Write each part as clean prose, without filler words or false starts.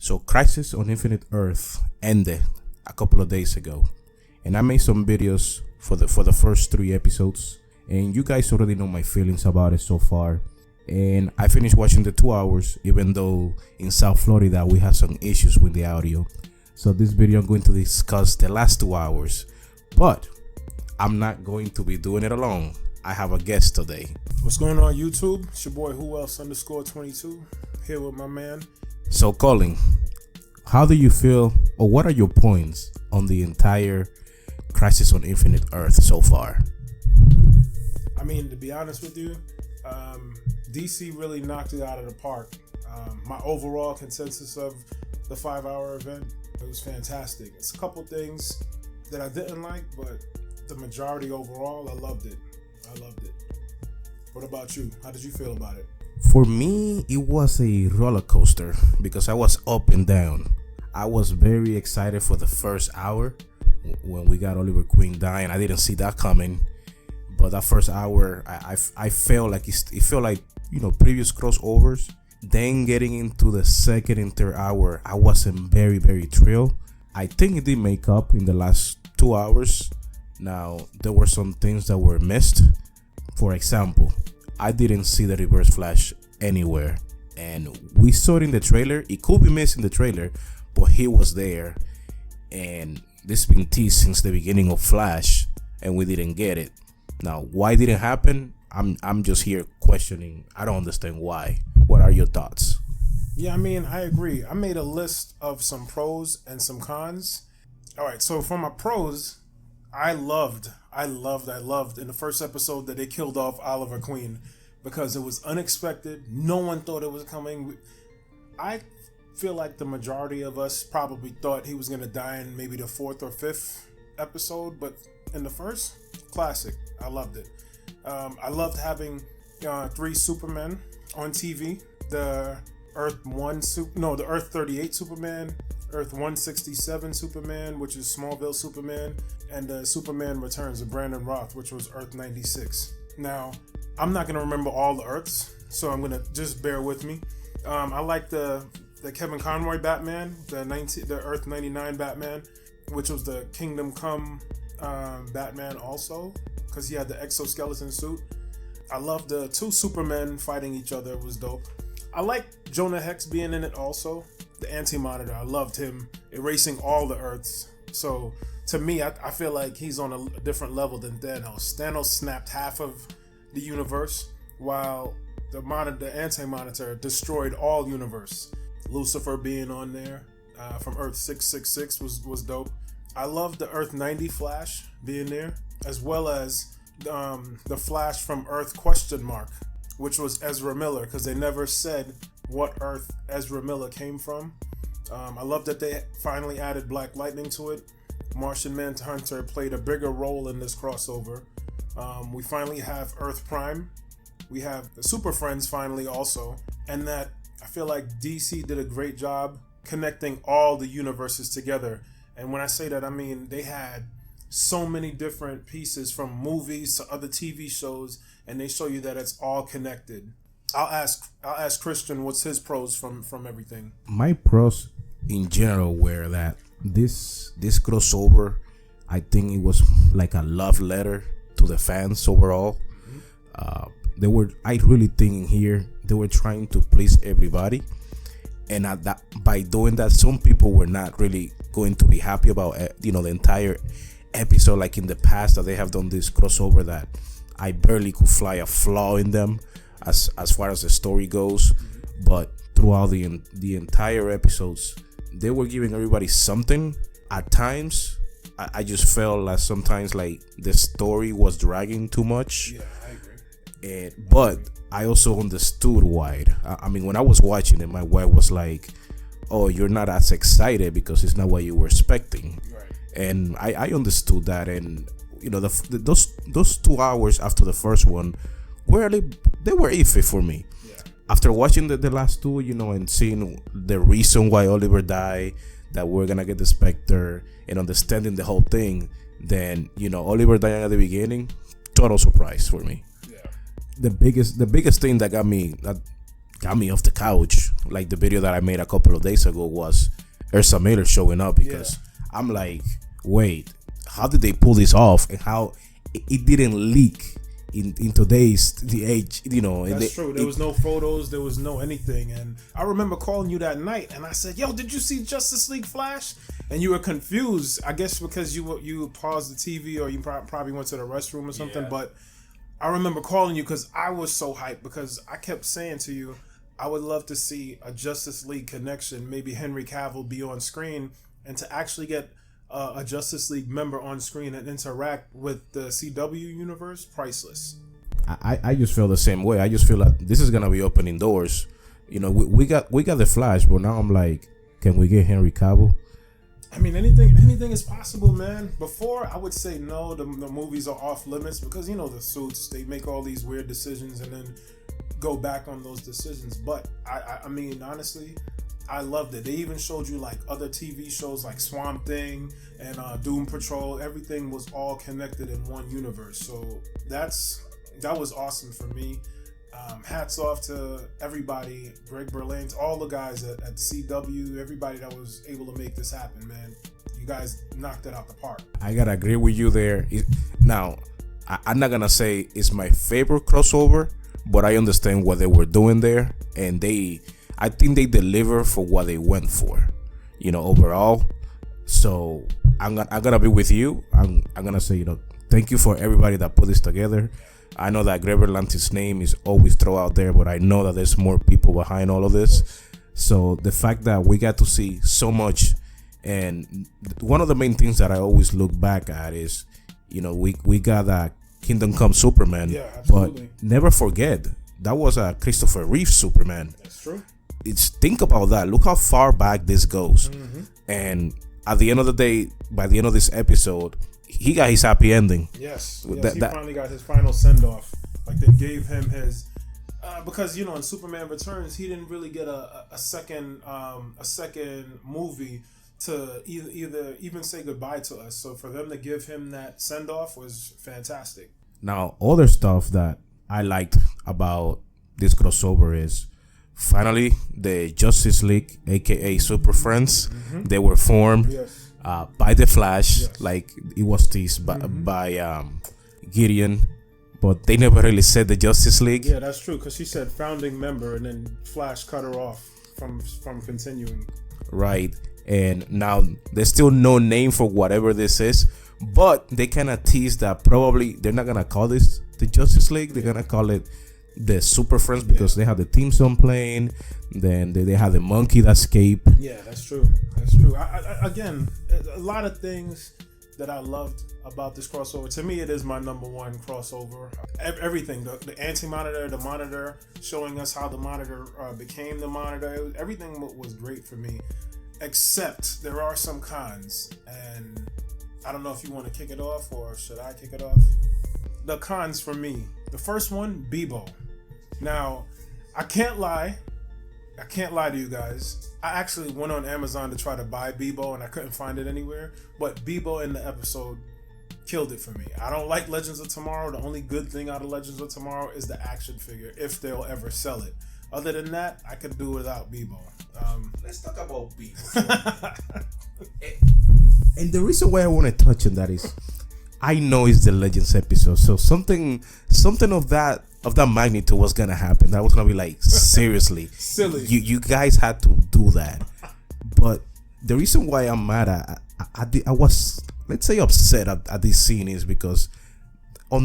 So Crisis on Infinite Earth ended a couple of days ago, and I made some videos for the first 3 episodes, and you guys already know my feelings about it so far. And I finished watching the 2 hours, even though in South Florida we had some issues with the audio. So this video I'm going to discuss the last 2 hours, but I'm not going to be doing it alone. I have a guest today. What's going on YouTube? It's your boy Who Else _22 here with my man. So Colin, how do you feel, or what are your points on the entire Crisis on Infinite Earth so far? I mean, to be honest with you, DC really knocked it out of the park. My overall consensus of the 5-hour event, it was fantastic. It's a couple things that I didn't like, but the majority overall, I loved it. What about you? How did you feel about it? For me, it was a roller coaster because I was up and down. I was very excited for the first hour when we got Oliver Queen dying. I didn't see that coming, but that first hour, I felt like it felt like, you know, previous crossovers. Then getting into the second and third hour, I wasn't very thrilled. I think it did make up in the last 2 hours. Now, there were some things that were missed. For example, I didn't see the Reverse Flash anywhere, and we saw it in the trailer. It could be missed in the trailer, but he was there, and this has been teased since the beginning of Flash, and we didn't get it. Now, why didn't it happen? I'm just here questioning. I don't understand why. What are your thoughts? Yeah, I mean, I agree. I made a list of some pros and some cons. All right, so for my pros, I loved in the first episode that they killed off Oliver Queen because it was unexpected. No one thought it was coming. I feel like the majority of us probably thought he was going to die in maybe the 4th or 5th episode, but in the first, classic. I loved it. I loved having 3 Supermen on TV. The Earth 38 Superman, Earth 167 Superman, which is Smallville Superman, and the Superman Returns of Brandon Roth, which was Earth 96. Now, I'm not going to remember all the Earths, so I'm going to just bear with me. I like the Kevin Conroy Batman, the Earth 99 Batman, which was the Kingdom Come Batman also, because he had the exoskeleton suit. I love the 2 Supermen fighting each other. It was dope. I like Jonah Hex being in it also. The Anti-Monitor, I loved him erasing all the Earths. So to me, I feel like he's on a different level than Thanos. Thanos snapped half of the universe, while the Anti-Monitor destroyed all universe. Lucifer being on there from Earth 666 was dope. I love the Earth 90 Flash being there, as well as the Flash from Earth ? Which was Ezra Miller, because they never said what Earth Ezra Miller came from. I love that they finally added Black Lightning to it. Martian Manhunter played a bigger role in this crossover. We finally have Earth Prime. We have the Super Friends finally also. And that I feel like DC did a great job connecting all the universes together. And when I say that, I mean they had so many different pieces from movies to other TV shows, and they show you that it's all connected. I'll ask Christian what's his pros from everything. My pros in general were that this crossover, I think it was like a love letter to the fans overall. I really think in here they were trying to please everybody, and by doing that, some people were not really going to be happy about the entire episode, like in the past that they have done this crossover that I barely could fly a flaw in them as far as the story goes. But throughout the entire episodes, they were giving everybody something. At times, I just felt like sometimes like the story was dragging too much. Yeah, I agree. But I also understood why. I mean, when I was watching it, my wife was like, "Oh, you're not as excited because it's not what you were expecting." Right. And I understood that, and those 2 hours after the first one they were iffy for me. Yeah. After watching the last 2, and seeing the reason why Oliver died, that we're gonna get the Spectre, and understanding the whole thing, then Oliver dying at the beginning, total surprise for me. Yeah. The biggest thing that got me off the couch. Like the video that I made a couple of days ago was Ursa Miller showing up, because I'm like, wait, how did they pull this off, and how it didn't leak in today's the age, you know? That's true. There was no photos, there was no anything, and I remember calling you that night, and I said, "Yo, did you see Justice League Flash?" And you were confused, I guess, because you paused the TV, or you probably went to the restroom or something. But I remember calling you because I was so hyped, because I kept saying to you, I would love to see a Justice League connection, maybe Henry Cavill be on screen, and to actually get a Justice League member on screen and interact with the CW universe, priceless. I just feel the same way. I just feel like this is gonna be opening doors. You know, we got the Flash, but now I'm like, can we get Henry Cavill? I mean, anything is possible, man. Before, I would say no, the movies are off limits, because, you know, the suits, they make all these weird decisions and then go back on those decisions. But I mean, honestly, I loved it. They even showed you like other TV shows like Swamp Thing and Doom Patrol. Everything was all connected in one universe. So that was awesome for me. Hats off to everybody, Greg Berlanti, all the guys at CW, everybody that was able to make this happen, man. You guys knocked it out the park. I gotta agree with you there. Now, I'm not gonna say it's my favorite crossover, but I understand what they were doing there, and I think they deliver for what they went for, you know, overall. So I'm gonna be with you. I'm gonna say, you know, thank you for everybody that put this together. I know that Greg Berlanti's name is always thrown out there, but I know that there's more people behind all of this. So the fact that we got to see so much, and one of the main things that I always look back at is, you know, we got that Kingdom Come Superman, but never forget that was a Christopher Reeve Superman. That's true. Think about that. Look how far back this goes, and at the end of the day, by the end of this episode, he got his happy ending. Yes, he finally got his final send-off. Like, they gave him his because, you know, in Superman Returns, he didn't really get a second movie to either even say goodbye to us. So for them to give him that send-off was fantastic. Now, other stuff that I liked about this crossover is finally the Justice League, aka Super Friends, they were formed. Yes. By the Flash, like it was teased by Gideon, but they never really said the Justice League. Yeah, that's true, because she said founding member, and then Flash cut her off from continuing. Right, and now there's still no name for whatever this is, but they kind of tease that probably they're not gonna call this the Justice League. They're gonna call it the Super Friends, because they have the theme song playing. Then they have the monkey that escaped. Yeah, that's true. That's true. Again, a lot of things that I loved about this crossover. To me, it is my number one crossover. Everything, the Anti-Monitor, the Monitor, showing us how the Monitor became the Monitor. Everything was great for me, except there are some cons. And I don't know if you want to kick it off, or should I kick it off? The cons for me. The first one, Bebo. Now, I can't lie to you guys. I actually went on Amazon to try to buy Bebo, and I couldn't find it anywhere. But Bebo in the episode killed it for me. I don't like Legends of Tomorrow. The only good thing out of Legends of Tomorrow is the action figure, if they'll ever sell it. Other than that, I could do without Bebo. Let's talk about Bebo. And the reason why I want to touch on that is, I know it's the Legends episode, so something of that magnitude was gonna happen. That was gonna be like, seriously, silly. You guys had to do that. But the reason why I'm mad I was, let's say, upset at this scene is because by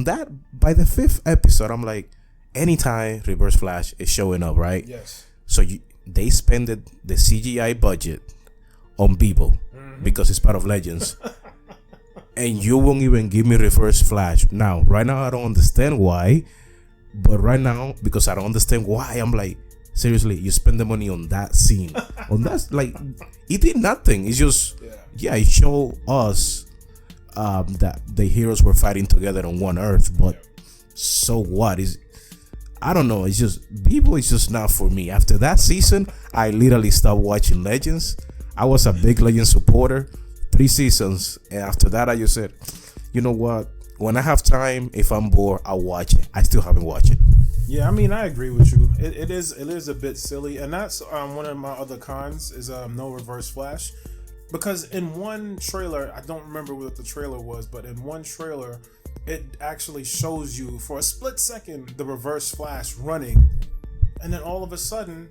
the 5th episode, I'm like, anytime Reverse Flash is showing up, right? Yes. So they spend the CGI budget on Bebo because it's part of Legends. And you won't even give me Reverse Flash. Right now, I don't understand why. But right now, because I don't understand why, I'm like, seriously, you spend the money on that scene. On that, like, it did nothing. It's just, it showed us that the heroes were fighting together on one Earth. But so what? I don't know. It's just, Bebo is just not for me. After that season, I literally stopped watching Legends. I was a big Legends supporter. 3 seasons, and after that I just said, you know what, when I have time, if I'm bored, I'll watch it. I still haven't watched it. Yeah, I mean, I agree with you. It is a bit silly, and that's one of my other cons is no reverse flash, because in one trailer, I don't remember what the trailer was, but in one trailer, it actually shows you for a split second the reverse flash running, and then all of a sudden,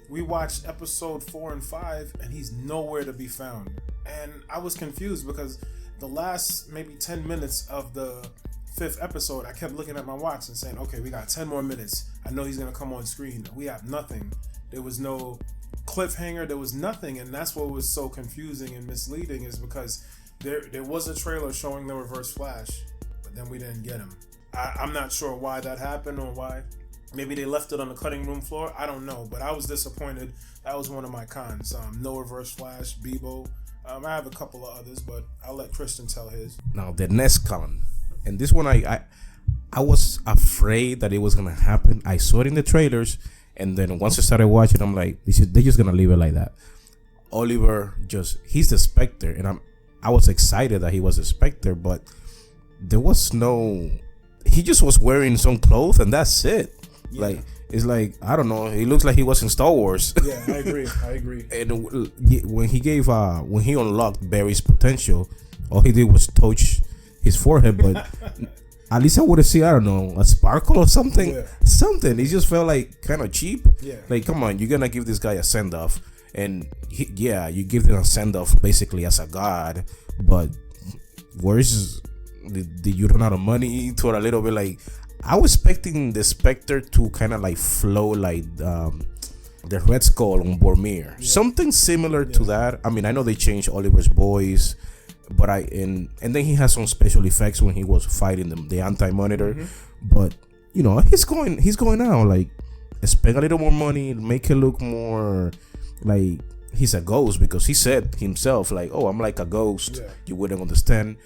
we watched episode 4 and 5, and he's nowhere to be found, and I was confused because the last maybe 10 minutes of the 5th episode, I kept looking at my watch and saying, okay, we got 10 more minutes. I know he's going to come on screen. We have nothing. There was no cliffhanger. There was nothing. And that's what was so confusing and misleading, is because there was a trailer showing the reverse flash, but then we didn't get him. I'm not sure why that happened, or why. Maybe they left it on the cutting room floor. I don't know, but I was disappointed. That was one of my cons. No reverse flash, Bebo. I have a couple of others, but I'll let Christian tell his. Now, the next con. And this one, I was afraid that it was gonna happen. I saw it in the trailers, and then once I started watching, I'm like, they're just gonna leave it like that. Oliver he's the Spectre, and I was excited that he was a Spectre, but there was no. He just was wearing some clothes, and that's it. Yeah. Like, it's like, I don't know. He looks like he was in Star Wars. Yeah, I agree. And when he unlocked Barry's potential, all he did was touch his forehead, but at least I would have seen, I don't know, a sparkle or something. Yeah. Something. It just felt like kind of cheap. Yeah. Like, come on, you're gonna give this guy a send off, and you give him a send off basically as a god, but where's did you run out of money to a little bit? Like, I was expecting the Spectre to kind of like flow like the Red Skull on Boromir, something similar to that. I mean, I know they changed Oliver's voice, but and then he has some special effects when he was fighting the Anti-Monitor. Mm-hmm. But you know, he's going out, like, spend a little more money, make it look more like he's a ghost, because he said himself, like, oh, I'm like a ghost. Yeah. You wouldn't understand.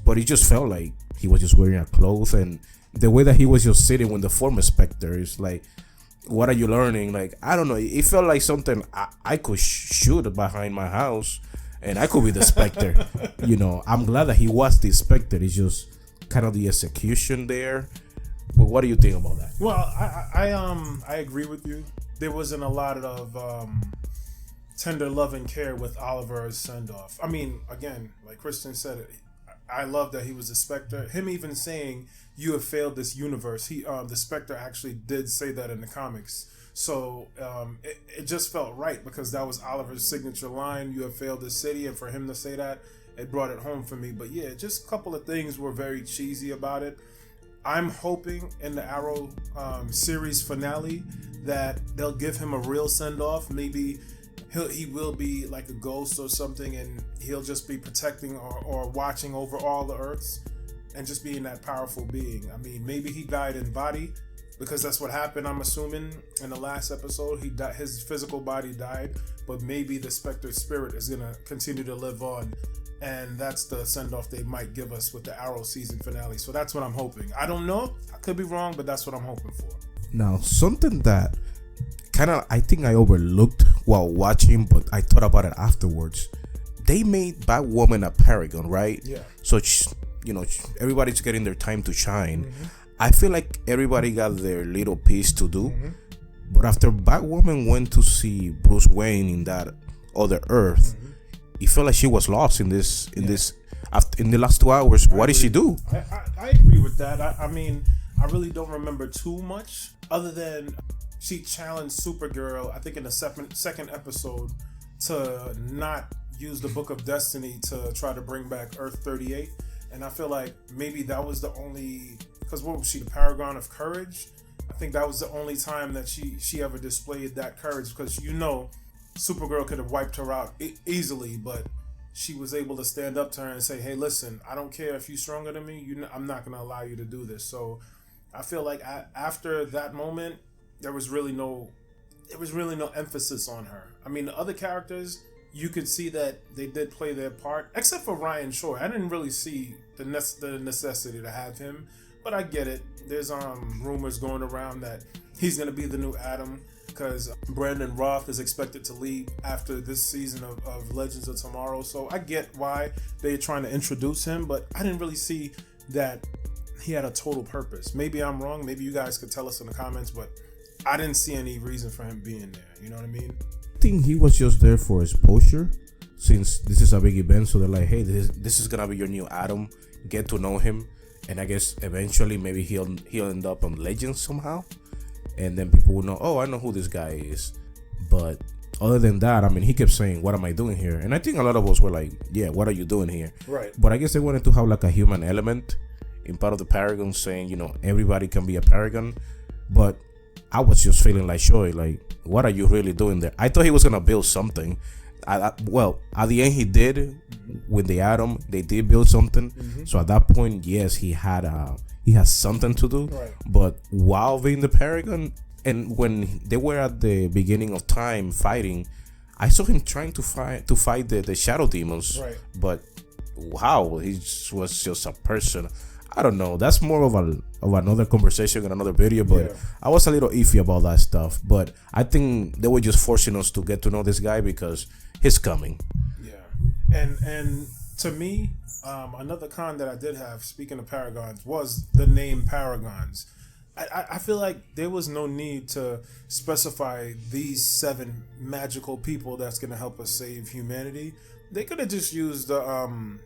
But it just felt like he was just wearing a clothes, and the way that he was just sitting with the former Spectre is like, what are you learning? Like, I don't know. It felt like something I could shoot behind my house, and I could be the Spectre. You know, I'm glad that he was the Spectre. It's just kind of the execution there. But what do you think about that? Well, I agree with you. There wasn't a lot of tender love and care with Oliver's send off. I mean, again, like Kristen said, I love that he was a Spectre. Him even saying, "You have failed this universe." The Spectre actually did say that in the comics. So it just felt right, because that was Oliver's signature line, "You have failed this city," and for him to say that, it brought it home for me. But yeah, just a couple of things were very cheesy about it. I'm hoping in the Arrow series finale that they'll give him a real send-off. Maybe he will be like a ghost or something, and he'll just be protecting or watching over all the Earths and just being that powerful being. I mean, maybe he died in body, because that's what happened, I'm assuming, in the last episode. He died, his physical body died, but maybe the Spectre's spirit is going to continue to live on. And that's the send-off they might give us with the Arrow season finale. So that's what I'm hoping. I don't know. I could be wrong, but that's what I'm hoping for. Now, something that kind of I think I overlooked while watching, but I thought about it afterwards. They made Batwoman a paragon, right? Yeah. So, everybody's getting their time to shine. Mm-hmm. I feel like everybody got their little piece to do. Mm-hmm. But after Batwoman went to see Bruce Wayne in that other Earth, mm-hmm. it felt like she was lost in the last 2 hours. What did she do? I agree with that. I mean, I really don't remember too much, other than she challenged Supergirl, I think in the second episode, to not use the Book of Destiny to try to bring back Earth 38. And I feel like maybe that was the only, because what was she, the Paragon of Courage? I think that was the only time that she ever displayed that courage, because Supergirl could have wiped her out easily, but she was able to stand up to her and say, hey, listen, I don't care if you're stronger than me, I'm not going to allow you to do this. So I feel like after that moment, there was really no emphasis on her. I mean, the other characters, you could see that they did play their part, except for Ryan Shore. I didn't really see the necessity to have him, but I get it. There's rumors going around that he's going to be the new Adam, because Brandon Roth is expected to leave after this season of Legends of Tomorrow. So I get why they're trying to introduce him, but I didn't really see that he had a total purpose. Maybe I'm wrong. Maybe you guys could tell us in the comments, but I didn't see any reason for him being there. You know what I mean? I think he was just there for exposure, since this is a big event. So they're like, hey, this is gonna be your new Adam. Get to know him, and I guess eventually maybe he'll end up on Legends somehow, and then people will know, oh, I know who this guy is. But other than that, I mean, he kept saying, what am I doing here? And I think a lot of us were like, yeah, what are you doing here? Right. But I guess they wanted to have like a human element in part of the Paragon, saying, you know, everybody can be a Paragon. But I was just feeling like, sure, like, what are you really doing there? I thought he was gonna build something. Well, at the end he did with the Atom. They did build something. So at that point, yes, he had something to do. Right. But while being the Paragon, and when they were at the beginning of time fighting, I saw him trying to fight the Shadow Demons. Right. But wow, he was just a person. I don't know. That's more of another conversation and another video. But Yeah. I was a little iffy about that stuff. But I think they were just forcing us to get to know this guy because he's coming. Yeah. And to me, another con that I did have, speaking of Paragons, was the name Paragons. I feel like there was no need to specify these 7 magical people that's going to help us save humanity. They could have just used them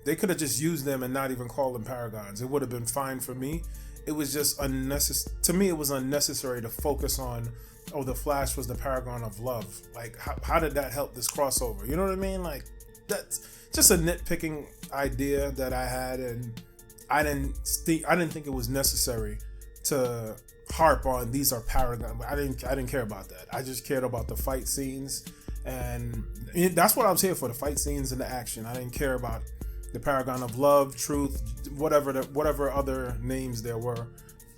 and not even call them Paragons. It would have been fine for me. It was just unnecessary. To me, it was unnecessary to focus on, oh, the Flash was the Paragon of love. Like, how did that help this crossover? You know what I mean? Like, that's just a nitpicking idea that I had, and I didn't think it was necessary to harp on these are Paragon. I didn't care about that. I just cared about the fight scenes, and that's what I was here for, the fight scenes and the action. I didn't care about the Paragon of love, truth, whatever other names there were.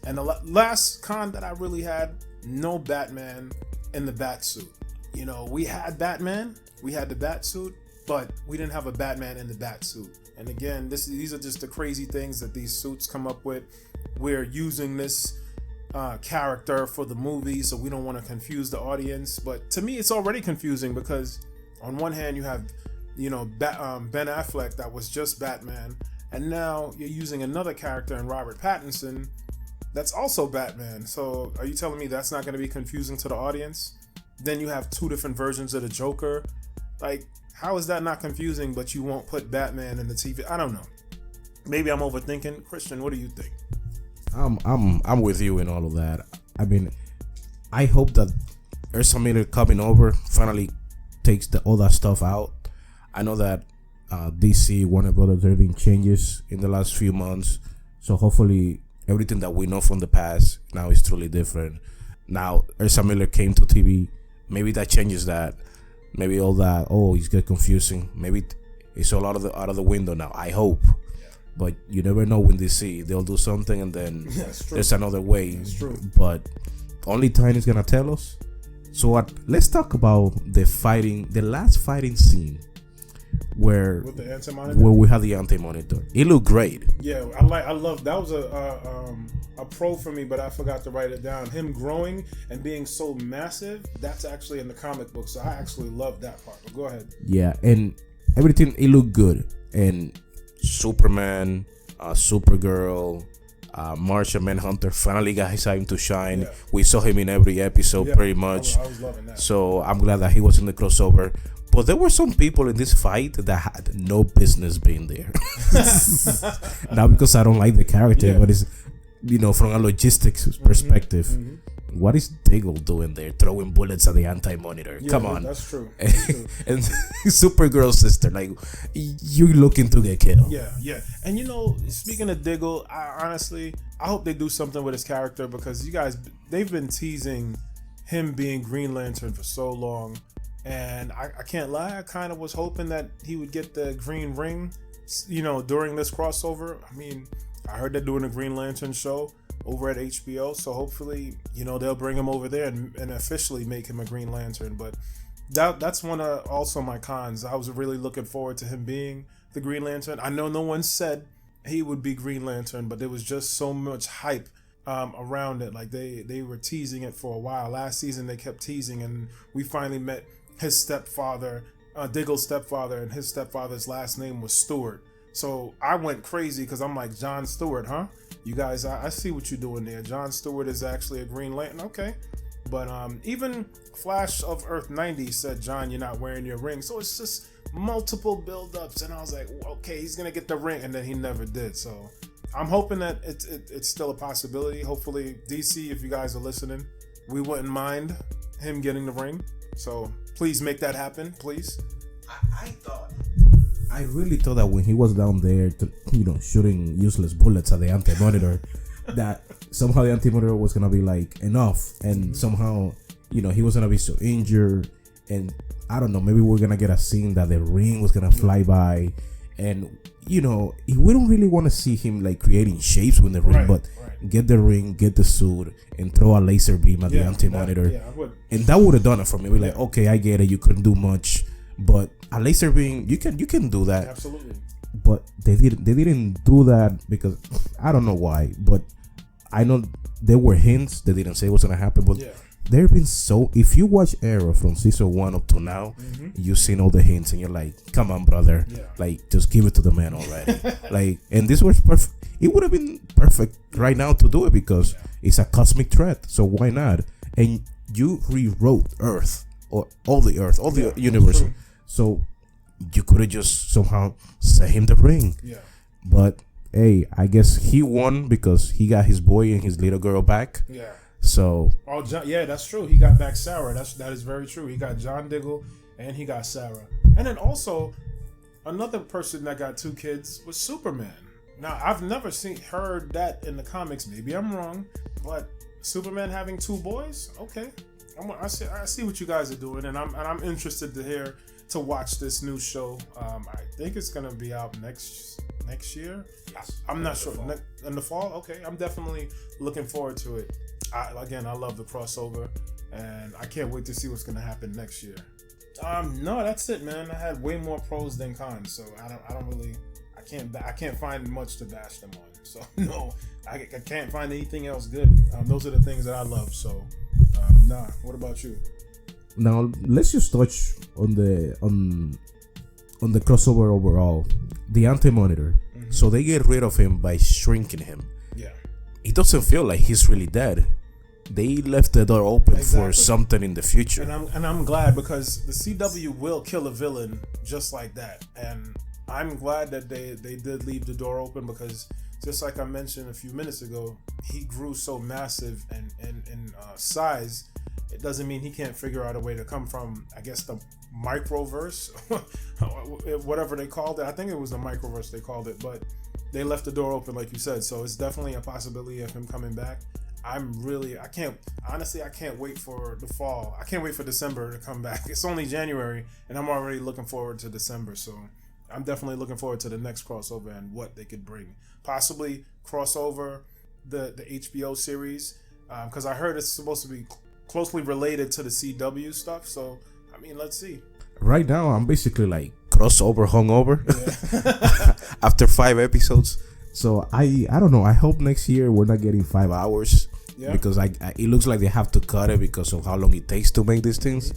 And the last con that I really had, no Batman in the bat suit. You know, we had Batman, we had the bat suit, but we didn't have a Batman in the bat suit. And again, these are just the crazy things that these suits come up with. We're using this character for the movie, so we don't want to confuse the audience. But to me, it's already confusing because on one hand, you have, you know, Ben Affleck that was just Batman, and now you're using another character in Robert Pattinson that's also Batman. So are you telling me that's not going to be confusing to the audience? Then you have 2 different versions of the Joker. Like, how is that not confusing, but you won't put Batman in the TV? I don't know. Maybe I'm overthinking. Christian, what do you think? I'm with you in all of that. I mean, I hope that Ezra Miller coming over finally takes all that stuff out. I know that DC, Warner Brothers, there have been changes in the last few months, so hopefully everything that we know from the past now is truly different. Now Ezra Miller came to TV, maybe that changes that. Maybe all that, oh, it's get confusing. Maybe it's all out of the window now. I hope. But you never know when they see. They'll do something and then there's another way. That's true. But only time is gonna tell us. So let's talk about the last fighting scene where With the anti-monitor? where we have the anti-monitor. It looked great. Yeah, I love that was a pro for me, but I forgot to write it down. Him growing and being so massive, that's actually in the comic book, so I actually love that part. But go ahead. Yeah, and everything, it looked good. And Superman, Supergirl, Martian Manhunter finally got his time to shine. Yeah. We saw him in every episode pretty much. I was loving that. So I'm glad that he was in the crossover. But there were some people in this fight that had no business being there. Not because I don't like the character, but it's, you know, from a logistics perspective. What is Diggle doing there, throwing bullets at the anti-monitor? Yeah, Come on. That's true. That's true. And Supergirl's sister, like, you're looking to get killed. Yeah. And you know, speaking of Diggle, I hope they do something with his character, because you guys, they've been teasing him being Green Lantern for so long. And I can't lie, I kind of was hoping that he would get the green ring, you know, during this crossover. I mean, I heard they're doing a Green Lantern show over at HBO, so hopefully, you know, they'll bring him over there and officially make him a Green Lantern. But that's one of also my cons. I was really looking forward to him being the Green Lantern. I know no one said he would be Green Lantern, but there was just so much hype around it. Like they were teasing it for a while. Last season they kept teasing, and we finally met his stepfather, Diggle's stepfather, and his stepfather's last name was Stewart. So I went crazy because I'm like, John Stewart, huh? you guys, I see what you're doing there. Jon Stewart is actually a Green Lantern. Okay. But even Flash of Earth 90 said, John, you're not wearing your ring. So it's just multiple build-ups. And I was like, okay, he's going to get the ring. And then he never did. So I'm hoping that it's still a possibility. Hopefully, DC, if you guys are listening, we wouldn't mind him getting the ring. So please make that happen, please. I really thought that when he was down there, shooting useless bullets at the Anti-Monitor, that somehow the Anti-Monitor was gonna be like enough, and somehow he was gonna be so injured, and I don't know, maybe we're gonna get a scene that the ring was gonna fly by, and we don't really want to see him like creating shapes with the ring, but get the ring, get the suit, and throw a laser beam at the Anti-Monitor, and that would have done it for me. We're like, okay, I get it, you couldn't do much, but a laser beam, you can do that. Absolutely. But they didn't do that because I don't know why, but I know there were hints. They didn't say what's gonna happen, but there have been if you watch Arrow from season 1 up to now, you've seen all the hints and you're like, come on, brother, like just give it to the man already. Like, and this was perfect. It would have been perfect right now to do it because it's a cosmic threat, so why not? And you rewrote Earth, or all the universe, so you could have just somehow sent him the ring. But hey, I guess he won because he got his boy and his little girl back. So that's true. He got back Sarah. That is very true. He got John Diggle and he got Sarah. And then also another person that got 2 kids was Superman. Now I've never heard that in the comics. Maybe I'm wrong, but Superman having 2 boys. Okay, I see what you guys are doing, and I'm interested to watch this new show. I think it's gonna be out next year. yes, I'm not sure. In the fall. Okay, I'm definitely looking forward to it. I love the crossover, and I can't wait to see what's gonna happen next year. No, that's it, man. I had way more pros than cons, so I can't find much to bash them on. So no, I can't find anything else good. Those are the things that I love. So nah. What about you? Now let's just touch on the crossover overall. The Anti-Monitor. So they get rid of him by shrinking him. Yeah. It doesn't feel like he's really dead. They left the door open for something in the future. And I'm glad, because the CW will kill a villain just like that. And I'm glad that they did leave the door open, because just like I mentioned a few minutes ago, he grew so massive and in size. It doesn't mean he can't figure out a way to come from, I guess, the microverse, whatever they called it. I think it was the microverse they called it, but they left the door open, like you said. So it's definitely a possibility of him coming back. I can't wait for the fall. I can't wait for December to come back. It's only January, and I'm already looking forward to December. So I'm definitely looking forward to the next crossover and what they could bring. Possibly crossover the HBO series, because I heard it's supposed to be closely related to the CW stuff. So I mean, let's see. Right now, I'm basically like crossover hungover after 5 episodes. So I don't know. I hope next year we're not getting 5 hours, because it looks like they have to cut it because of how long it takes to make these things.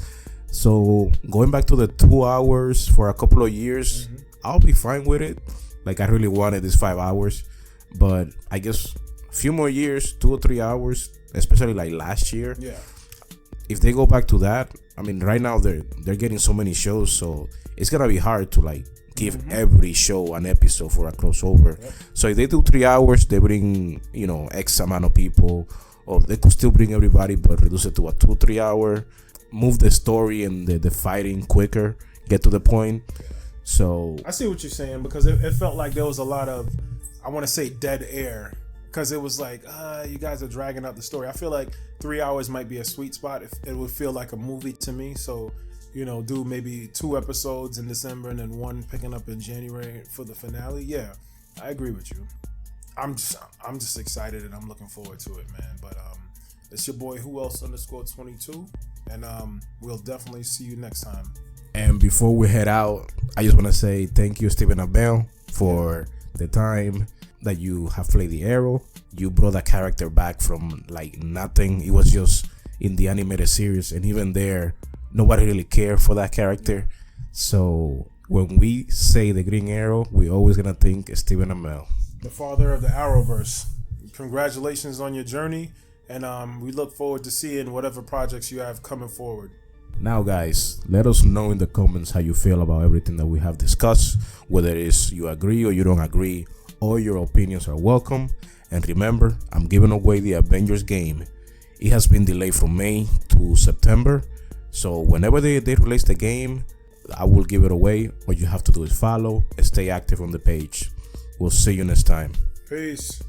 So going back to the 2 hours for a couple of years, I'll be fine with it. Like, I really wanted this 5 hours, but I guess a few more years, 2 or 3 hours, especially like last year. Yeah. If they go back to that, I mean, right now they're getting so many shows, so it's gonna be hard to like give every show an episode for a crossover. So if they do 3 hours, they bring X amount of people, or they could still bring everybody but reduce it to a 2-3 hour, move the story and the fighting quicker, get to the point. So I see what you're saying, because it felt like there was a lot of, I want to say, dead air, because it was like, you guys are dragging out the story. I feel like 3 hours might be a sweet spot. If it would feel like a movie to me. So do maybe 2 episodes in December and then 1 picking up in January for the finale. Yeah, I agree with you. I'm just excited, and I'm looking forward to it, man. But it's your boy Who Else _22, and we'll definitely see you next time. And before we head out, I just want to say thank you, Stephen Amell, for the time that you have played the Arrow. You brought that character back from like nothing. It was just in the animated series, and even there, nobody really cared for that character. So when we say the Green Arrow, we always gonna think Stephen Amell, the father of the Arrowverse. congratulations on your journey, and we look forward to seeing whatever projects you have coming forward. Now, guys, let us know in the comments how you feel about everything that we have discussed, whether it is you agree or you don't agree. All your opinions are welcome. And remember, I'm giving away the Avengers game. It has been delayed from May to September. So whenever they release the game, I will give it away. All you have to do is follow and stay active on the page. We'll see you next time. Peace.